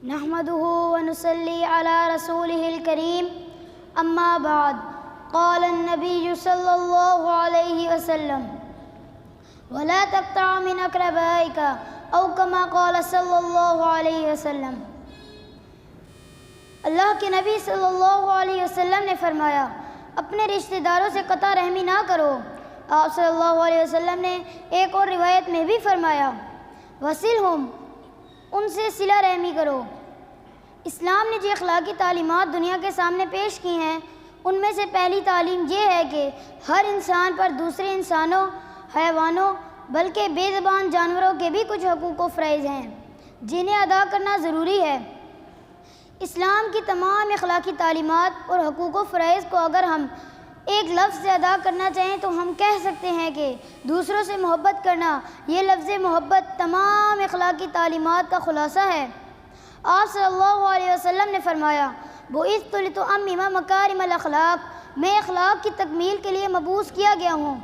نحمده ونصلي على رسوله الكريم اما بعد قال النبي صلى الله عليه وسلم ولا تقطع من اقربائك او كما قال صلی اللہ علیہ وسلم۔ اللہ کے نبی صلی اللہ علیہ وسلم نے فرمایا اپنے رشتہ داروں سے قطع رحمی نہ کرو۔ آپ صلی اللہ علیہ وسلم نے ایک اور روایت میں بھی فرمایا وصلہم، ان سے صلہ رحمی کرو۔ اسلام نے جو اخلاقی تعلیمات دنیا کے سامنے پیش کی ہیں ان میں سے پہلی تعلیم یہ ہے کہ ہر انسان پر دوسرے انسانوں، حیوانوں بلکہ بے زبان جانوروں کے بھی کچھ حقوق و فرائض ہیں جنہیں ادا کرنا ضروری ہے۔ اسلام کی تمام اخلاقی تعلیمات اور حقوق و فرائض کو اگر ہم ایک لفظ سے ادا کرنا چاہیں تو ہم کہہ سکتے ہیں کہ دوسروں سے محبت کرنا۔ یہ لفظ محبت تمام اخلاقی تعلیمات کا خلاصہ ہے۔ آپ صلی اللہ علیہ وسلم نے فرمایا بعثت لأتمم مکارم الاخلاق، میں اخلاق کی تکمیل کے لیے مبعوث کیا گیا ہوں۔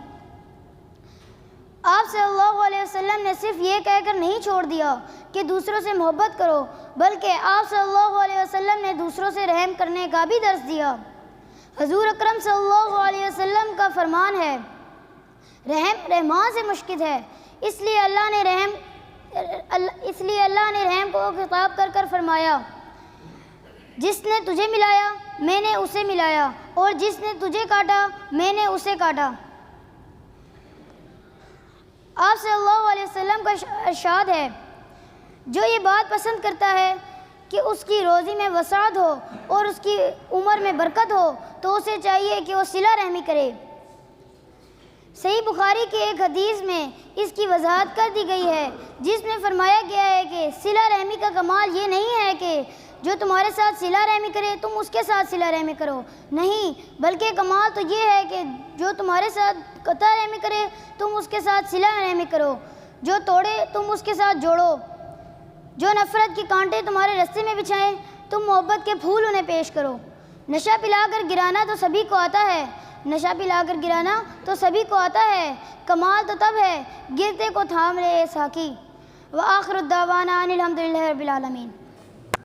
آپ صلی اللہ علیہ وسلم نے صرف یہ کہہ کر نہیں چھوڑ دیا کہ دوسروں سے محبت کرو، بلکہ آپ صلی اللہ علیہ وسلم نے دوسروں سے رحم کرنے کا بھی درس دیا۔ حضور اکرم صلی اللہ علیہ وسلم کا فرمان ہے رحم رحمان سے مشکل ہے، اس لیے اللہ نے رحم کو خطاب کر فرمایا جس نے تجھے ملایا میں نے اسے ملایا اور جس نے تجھے کاٹا میں نے اسے کاٹا۔ آپ صلی اللہ علیہ وسلم کا ارشاد ہے جو یہ بات پسند کرتا ہے کہ اس کی روزی میں وسعت ہو اور اس کی عمر میں برکت ہو تو اسے چاہیے کہ وہ صلہ رحمی کرے۔ صحیح بخاری کے ایک حدیث میں اس کی وضاحت کر دی گئی ہے جس میں فرمایا گیا ہے کہ صلہ رحمی کا کمال یہ نہیں ہے کہ جو تمہارے ساتھ صلہ رحمی کرے تم اس کے ساتھ صلہ رحمی کرو، نہیں، بلکہ کمال تو یہ ہے کہ جو تمہارے ساتھ قطع رحمی کرے تم اس کے ساتھ صلہ رحمی کرو، جو توڑے تم اس کے ساتھ جوڑو، جو نفرت کے کانٹے تمہارے رستے میں بچھائیں تم محبت کے پھول انہیں پیش کرو۔ نشہ پلا کر گرانا تو سبھی کو آتا ہے، نشہ پلا کر گرانا تو سبھی کو آتا ہے، کمال تو تب ہے گرتے کو تھام لے ساقی۔ وآخر الدعوانا ان الحمدللہ رب العالمین۔